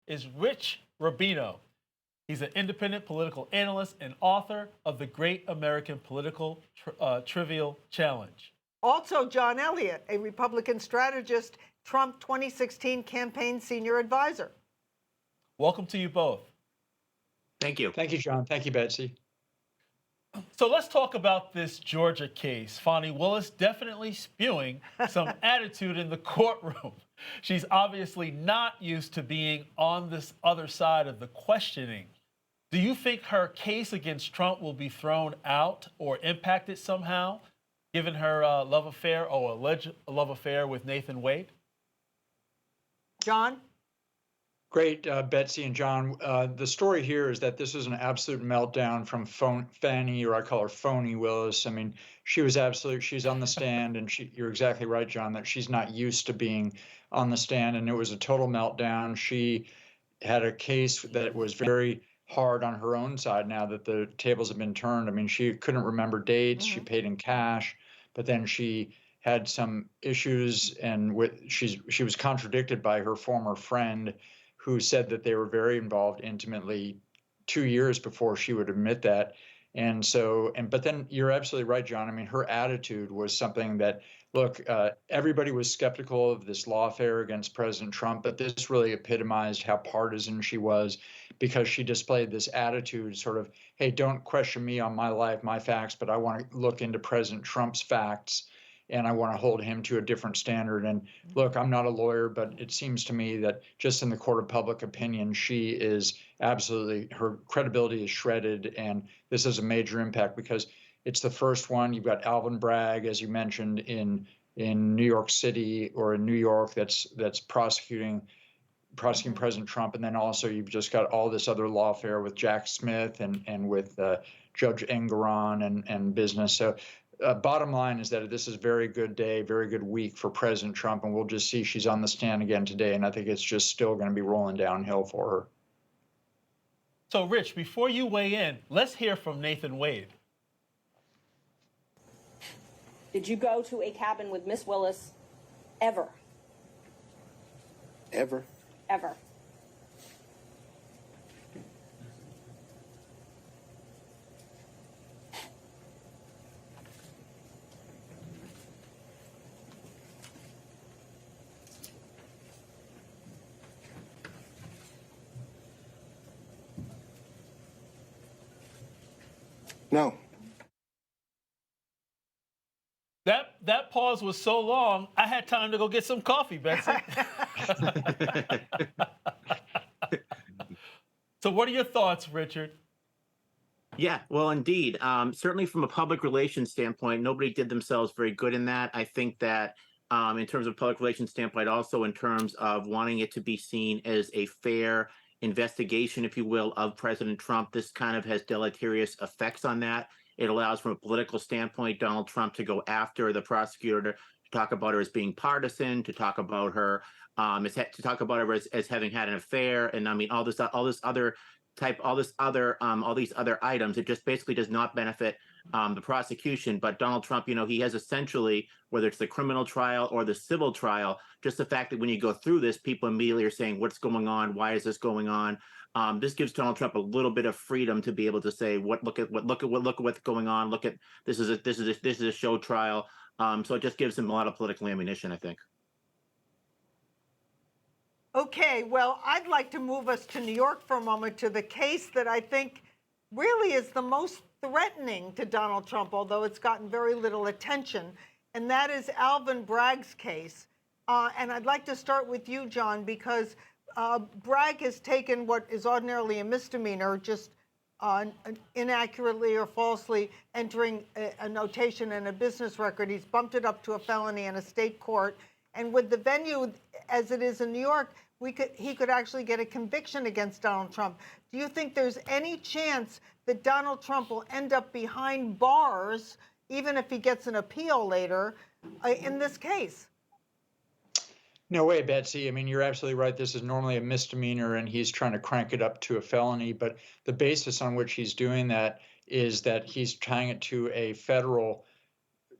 is Rich Rubino. He's an independent political analyst and author of The Great American Political Trivial Challenge. Also, John Elliott, a Republican strategist, Trump 2016 campaign senior advisor. Welcome to you both. Thank you. Thank you, John. Thank you, Betsy. So let's talk about this Georgia case. Fani Willis definitely spewing some attitude in the courtroom. She's obviously not used to being on this other side of the questioning. Do you think her case against Trump will be thrown out or impacted somehow, given her love affair or alleged love affair with Nathan Wade? John? Great, Betsy and John. The story here is that this is an absolute meltdown from Fannie, or I call her Phony Willis. I mean, she's on the stand, and you're exactly right, John, that she's not used to being on the stand, and it was a total meltdown. She had a case that was very hard on her own side now that the tables have been turned. I mean, she couldn't remember dates. She paid in cash, but then she had some issues, and she was contradicted by her former friend, who said that they were very involved intimately 2 years before she would admit that. But then you're absolutely right, John. I mean, her attitude was something that, look, everybody was skeptical of this lawfare against President Trump, but this really epitomized how partisan she was, because she displayed this attitude, sort of, hey, don't question me on my life, my facts, but I want to look into President Trump's facts, and I want to hold him to a different standard. And look, I'm not a lawyer, but it seems to me that just in the court of public opinion, she is absolutely, her credibility is shredded. And this is a major impact because it's the first one. You've got Alvin Bragg, as you mentioned, in New York City or in New York that's prosecuting President Trump. And then also you've just got all this other lawfare with Jack Smith and with Judge Engoron and business. So bottom line is that this is a very good day, very good week for President Trump, and we'll just see she's on the stand again today, and I think it's just still going to be rolling downhill for her. So, Rich, before you weigh in, let's hear from Nathan Wade. Did you go to a cabin with Miss Willis ever? Ever? Ever. No. That pause was so long, I had time to go get some coffee, Betsy. So what are your thoughts, Richard? Yeah, well, indeed. Certainly from a public relations standpoint, nobody did themselves very good in that. I think that in terms of public relations standpoint, also in terms of wanting it to be seen as a fair investigation, if you will, of President Trump, this kind of has deleterious effects on that. It allows, from a political standpoint, Donald Trump to go after the prosecutor, to talk about her as being partisan, to talk about her as having had an affair, and I mean all these other items. It just basically does not benefit the prosecution. But Donald Trump, he has essentially, whether it's the criminal trial or the civil trial, just the fact that when you go through this, people immediately are saying, "What's going on? Why is this going on?" This gives Donald Trump a little bit of freedom to be able to say, look at what's going on. Look at this is a show trial. So it just gives him a lot of political ammunition, I think. Okay, well, I'd like to move us to New York for a moment, to the case that I think really is the most threatening to Donald Trump, although it's gotten very little attention, and that is Alvin Bragg's case. And I'd like to start with you, John, because Bragg has taken what is ordinarily a misdemeanor, just inaccurately or falsely entering a notation in a business record. He's bumped it up to a felony in a state court. And with the venue as it is in New York, he could actually get a conviction against Donald Trump. Do you think there's any chance that Donald Trump will end up behind bars, even if he gets an appeal later, in this case? No way, Betsy. I mean, you're absolutely right. This is normally a misdemeanor, and he's trying to crank it up to a felony. But the basis on which he's doing that is that he's tying it to a federal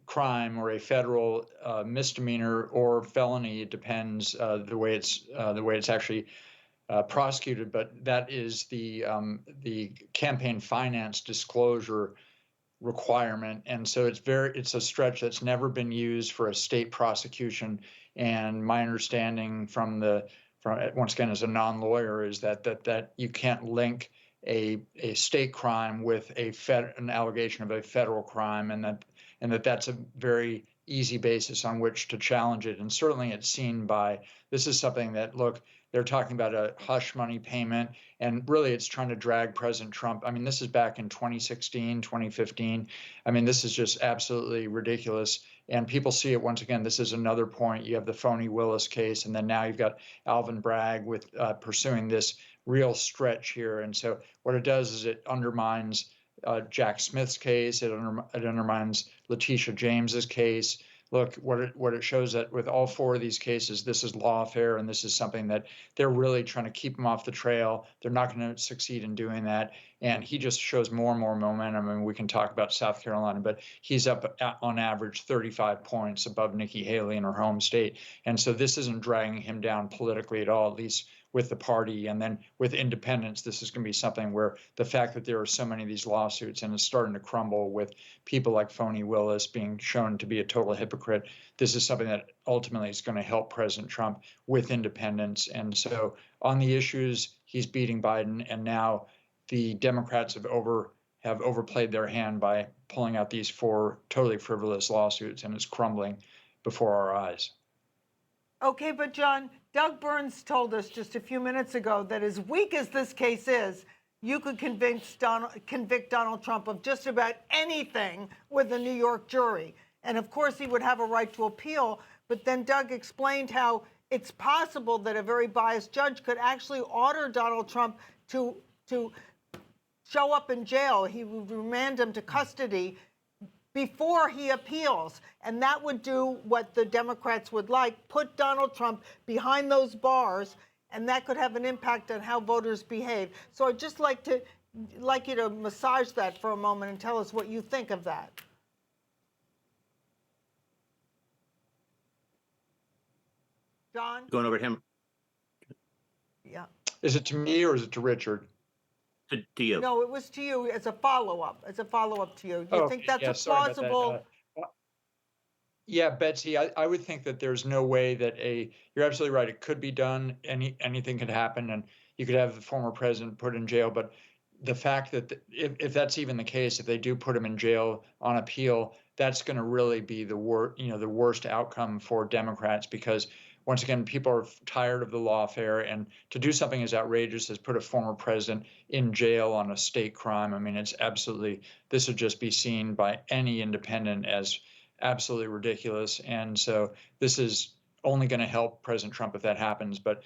crime or a federal misdemeanor or felony. It depends the way it's actually prosecuted, but that is the campaign finance disclosure requirement, and so it's a stretch that's never been used for a state prosecution. And my understanding from once again as a non-lawyer is that you can't link a state crime with an allegation of a federal crime, and that's a very easy basis on which to challenge it. And certainly it's seen by, this is something that, look, they're talking about a hush money payment, and really it's trying to drag President Trump. I mean, this is back in 2016, 2015. I mean, this is just absolutely ridiculous. And people see it once again. This is another point. You have the phony Willis case, and then now you've got Alvin Bragg with pursuing this real stretch here. And so what it does is it undermines Jack Smith's case. It undermines Letitia James's case. Look, what it shows that with all four of these cases, this is lawfare, and this is something that they're really trying to keep him off the trail. They're not going to succeed in doing that. And he just shows more and more momentum. I mean, we can talk about South Carolina, but he's up on average 35 points above Nikki Haley in her home state. And so this isn't dragging him down politically at all, at least with the party. And then with independents, this is going to be something where the fact that there are so many of these lawsuits and it's starting to crumble with people like phony Willis being shown to be a total hypocrite, this is something that ultimately is going to help President Trump with independents. And so on the issues, he's beating Biden, and now the Democrats have overplayed their hand by pulling out these four totally frivolous lawsuits, and it's crumbling before our eyes. Okay, but John, Doug Burns told us just a few minutes ago that as weak as this case is, you could convict Donald Trump of just about anything with a New York jury. And of course, he would have a right to appeal. But then Doug explained how it's possible that a very biased judge could actually order Donald Trump to show up in jail. He would remand him to custody before he appeals. And that would do what the Democrats would like, put Donald Trump behind those bars, and that could have an impact on how voters behave. So I'd just like you to massage that for a moment and tell us what you think of that. John? Going over to him, Yeah. Is it to me or is it to Richard? to you. No, it was to you as a follow-up, to you. Do you think that's yeah, a sorry about that. plausible? Yeah, Betsy, I would think that there's no way that you're absolutely right. It could be done. Anything could happen, and you could have the former president put in jail. But the fact that if that's even the case, if they do put him in jail on appeal, that's going to really be the worst outcome for Democrats, because once again, people are tired of the lawfare, and to do something as outrageous as put a former president in jail on a state crime, I mean, this would just be seen by any independent as absolutely ridiculous. And so this is only going to help President Trump if that happens. But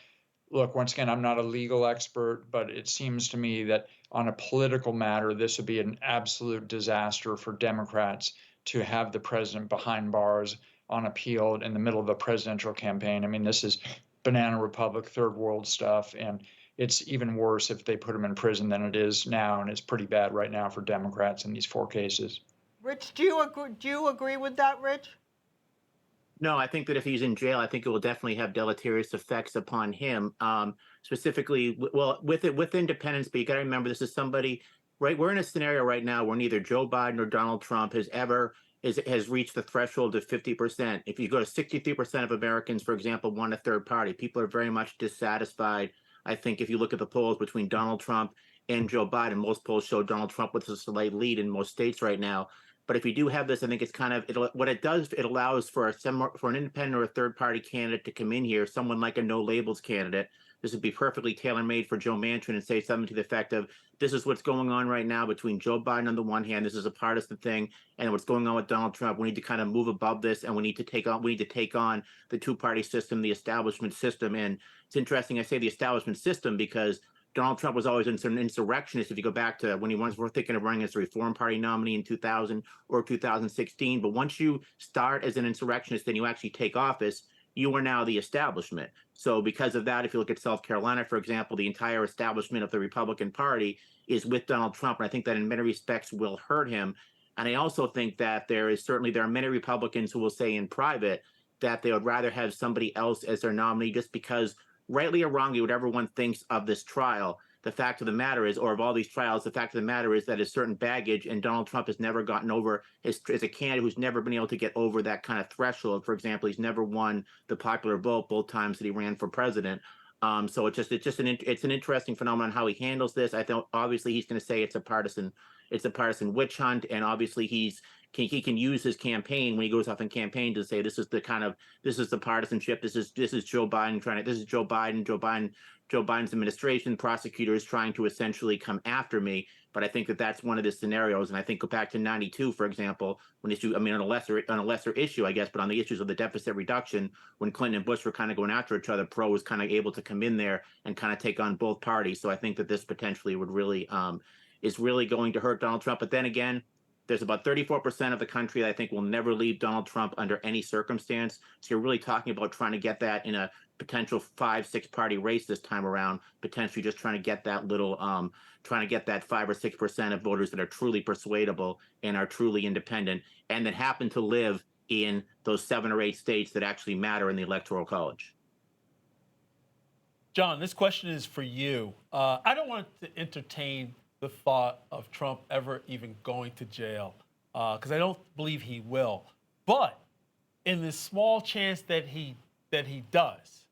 look, once again, I'm not a legal expert, but it seems to me that on a political matter, this would be an absolute disaster for Democrats to have the president behind bars on appeal in the middle of a presidential campaign. I mean, this is banana republic, third world stuff. And it's even worse if they put him in prison than it is now. And it's pretty bad right now for Democrats in these four cases. Rich, do you agree with that, Rich? No, I think that if he's in jail, I think it will definitely have deleterious effects upon him. Specifically, with independence, but you got to remember, this is somebody, right? We're in a scenario right now where neither Joe Biden or Donald Trump has reached the threshold of 50%. If you go to 63% of Americans, for example, want a third party, people are very much dissatisfied. I think if you look at the polls between Donald Trump and Joe Biden, most polls show Donald Trump with a slight lead in most states right now. But if you do have this, I think it's kind of, it allows for an independent or a third party candidate to come in here, someone like a no labels candidate. This would be perfectly tailor made for Joe Manchin, and say something to the effect of, this is what's going on right now between Joe Biden on the one hand, this is a partisan thing, and what's going on with Donald Trump. We need to kind of move above this, and we need to take on the two-party system, the establishment system. And it's interesting I say the establishment system, because Donald Trump was always an insurrectionist. If you go back to when he was thinking of running as a Reform Party nominee in 2000 or 2016. But once you start as an insurrectionist and you actually take office, you are now the establishment. So because of that, if you look at South Carolina, for example, the entire establishment of the Republican Party is with Donald Trump. And I think that in many respects will hurt him. And I also think that there are many Republicans who will say in private that they would rather have somebody else as their nominee, just because rightly or wrongly, whatever one thinks of this trial, the fact of the matter is, or of all these trials, the fact of the matter is that a certain baggage, and Donald Trump has never gotten over, as a candidate who's never been able to get over that kind of threshold. For example, he's never won the popular vote both times that he ran for president. So it's an interesting phenomenon how he handles this. I think obviously he's going to say it's a partisan witch hunt, and obviously he can use his campaign when he goes off in campaign to say this is the partisanship. This is Joe Biden Joe Biden's administration, prosecutors trying to essentially come after me. But I think that that's one of the scenarios. And I think go back to '92, for example, on a lesser issue, I guess, but on the issues of the deficit reduction, when Clinton and Bush were kind of going after each other, Pro was kind of able to come in there and kind of take on both parties. So I think that this potentially would really is really going to hurt Donald Trump. But then again, there's about 34% of the country that I think will never leave Donald Trump under any circumstance. So you're really talking about trying to get that in a potential 5-6 party race this time around, potentially just trying to get that 5 or 6% of voters that are truly persuadable and are truly independent and that happen to live in those 7 or 8 states that actually matter in the Electoral College. John, this question is for you. I don't want to entertain the thought of Trump ever even going to jail, because I don't believe he will. But in the small chance that he does,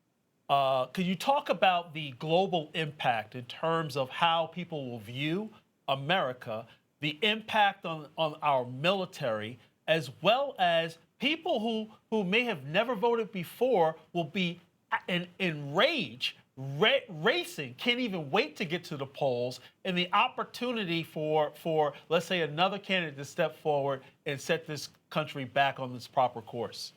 could you talk about the global impact in terms of how people will view America, the impact on our military, as well as people who may have never voted before will be in rage, racing, can't even wait to get to the polls, and the opportunity for let's say another candidate to step forward and set this country back on its proper course?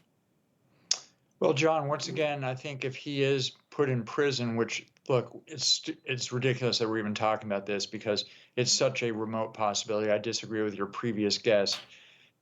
Well, John, once again, I think if he is put in prison, which, look, it's ridiculous that we're even talking about this because it's such a remote possibility. I disagree with your previous guest,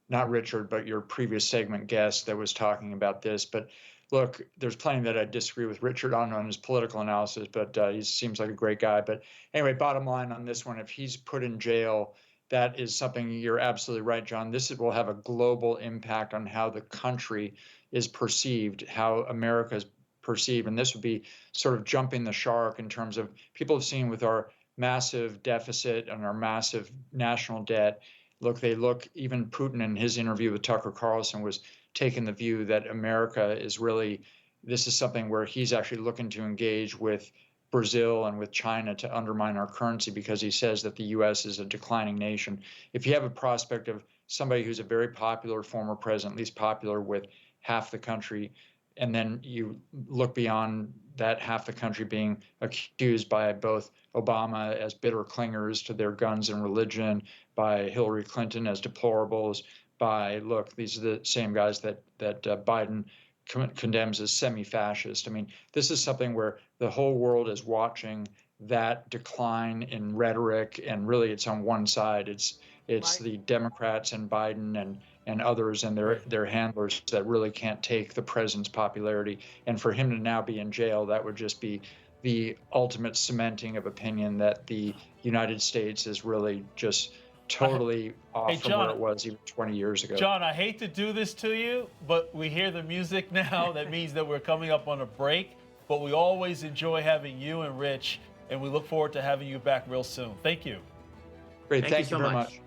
not Richard, but your previous segment guest that was talking about this. But look, there's plenty that I disagree with Richard on his political analysis, but he seems like a great guy. But anyway, bottom line on this one, if he's put in jail, that is something you're absolutely right, John. This will have a global impact on how the country is perceived, how America is perceived. And this would be sort of jumping the shark in terms of people have seen with our massive deficit and our massive national debt. Look, even Putin in his interview with Tucker Carlson was taking the view that America is really, this is something where he's actually looking to engage with Brazil and with China to undermine our currency because he says that the U.S. is a declining nation. If you have a prospect of somebody who's a very popular former president, at least popular with half the country, and then you look beyond that half the country being accused by both Obama as bitter clingers to their guns and religion, by Hillary Clinton as deplorables, by, look, these are the same guys that Biden condemns as semi-fascist. I mean, this is something where the whole world is watching that decline in rhetoric, and really it's on one side. It's right. The Democrats and Biden and others and their handlers that really can't take the president's popularity. And for him to now be in jail, that would just be the ultimate cementing of opinion that the United States is really just totally off from where it was even 20 years ago. John, I hate to do this to you, but we hear the music now. That means that we're coming up on a break. But we always enjoy having you and Rich, and we look forward to having you back real soon. Thank you. Great. Thank you very much.